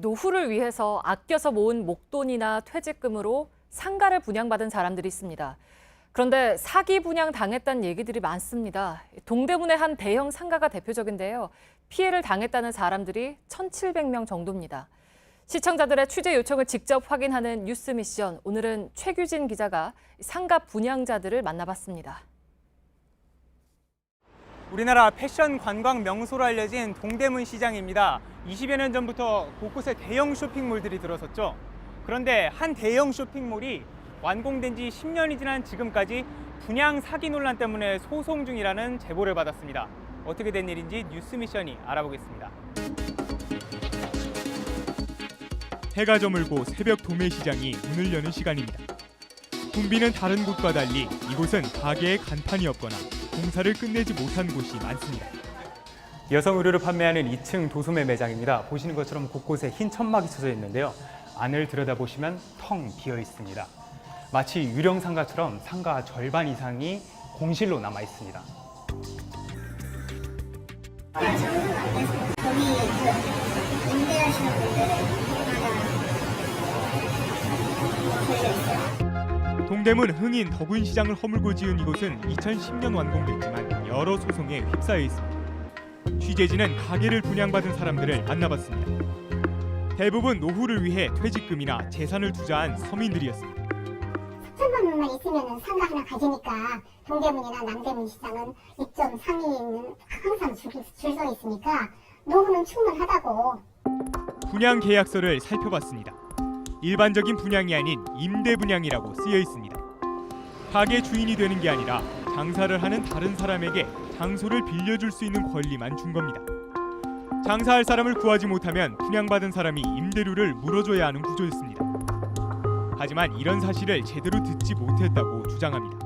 노후를 위해서 아껴서 모은 목돈이나 퇴직금으로 상가를 분양받은 사람들이 있습니다. 그런데 사기 분양 당했다는 얘기들이 많습니다. 동대문의 한 대형 상가가 대표적인데요. 피해를 당했다는 사람들이 1,700명 정도입니다. 시청자들의 취재 요청을 직접 확인하는 뉴스 미션. 오늘은 최규진 기자가 상가 분양자들을 만나봤습니다. 우리나라 패션 관광 명소로 알려진 동대문 시장입니다. 20여 년 전부터 곳곳에 대형 쇼핑몰들이 들어섰죠. 그런데 한 대형 쇼핑몰이 완공된 지 10년이 지난 지금까지 분양 사기 논란 때문에 소송 중이라는 제보를 받았습니다. 어떻게 된 일인지 뉴스 미션이 알아보겠습니다. 해가 저물고 새벽 도매시장이 문을 여는 시간입니다. 붐비는 다른 곳과 달리 이곳은 가게에 간판이 없거나 공사를 끝내지 못한 곳이 많습니다. 여성 의류를 판매하는 2층 도소매 매장입니다. 보시는 것처럼 곳곳에 흰 천막이 쳐져 있는데요. 안을 들여다보시면 텅 비어 있습니다. 마치 유령 상가처럼 상가 절반 이상이 공실로 남아 있습니다. 동대문 흥인 덕운시장을 허물고 지은 이곳은 2010년 완공됐지만 여러 소송에 휩싸여 있습니다. 취재진은 가게를 분양받은 사람들을 만나봤습니다. 대부분 노후를 위해 퇴직금이나 재산을 투자한 서민들이었습니다. 4천만 원만 있으면 상가 하나 가지니까 동대문이나 남대문 시장은 입점 상위는 항상 줄 서 있으니까 노후는 충분하다고. 분양 계약서를 살펴봤습니다. 일반적인 분양이 아닌 임대 분양이라고 쓰여 있습니다. 가게 주인이 되는 게 아니라 장사를 하는 다른 사람에게 장소를 빌려줄 수 있는 권리만 준 겁니다. 장사할 사람을 구하지 못하면 분양받은 사람이 임대료를 물어줘야 하는 구조였습니다. 하지만 이런 사실을 제대로 듣지 못했다고 주장합니다.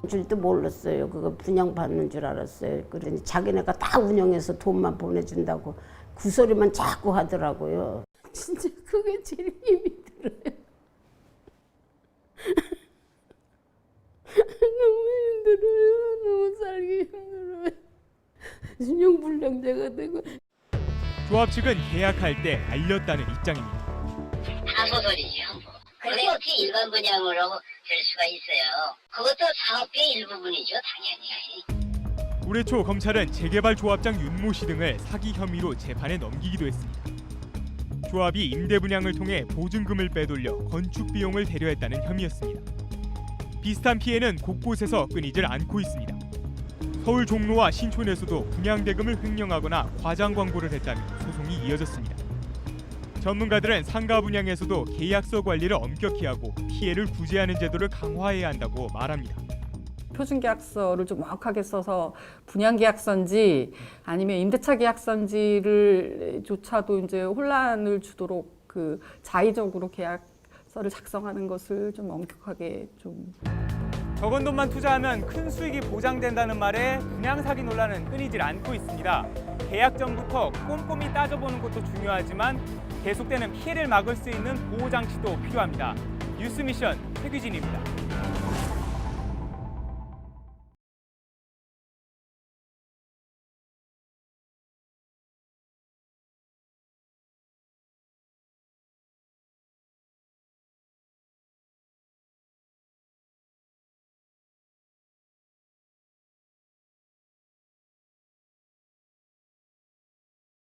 줄도 몰랐어요. 그거 분양받는 줄 알았어요. 그러니 자기네가 다 운영해서 돈만 보내준다고 그 소리만 자꾸 하더라고요. 진짜 그게 제일 힘이 들어요. 너무 힘들어요. 너무 살기 힘들어요. 신용불량자가 되고. 조합 측은 계약할 때 알렸다는 입장입니다. 하소설이죠. 근데 어떻게 일반 분양으로 될 수가 있어요. 그것도 사업비의 일부분이죠, 당연히. 올해 초 검찰은 재개발 조합장 윤모 씨 등을 사기 혐의로 재판에 넘기기도 했습니다. 조합이 임대 분양을 통해 보증금을 빼돌려 건축 비용을 대려했다는 혐의였습니다. 비슷한 피해는 곳곳에서 끊이질 않고 있습니다. 서울 종로와 신촌에서도 분양 대금을 횡령하거나 과장 광고를 했다며 소송이 이어졌습니다. 전문가들은 상가 분양에서도 계약서 관리를 엄격히 하고 피해를 구제하는 제도를 강화해야 한다고 말합니다. 표준계약서를 좀 명확하게 써서 분양계약서인지 아니면 임대차 계약서인지를 조차도 이제 혼란을 주도록 그 자의적으로 계약서를 작성하는 것을 좀 엄격하게 좀. 적은 돈만 투자하면 큰 수익이 보장된다는 말에 분양 사기 논란은 끊이질 않고 있습니다. 계약 전부터 꼼꼼히 따져보는 것도 중요하지만 계속되는 피해를 막을 수 있는 보호 장치도 필요합니다. 뉴스 미션 최규진입니다.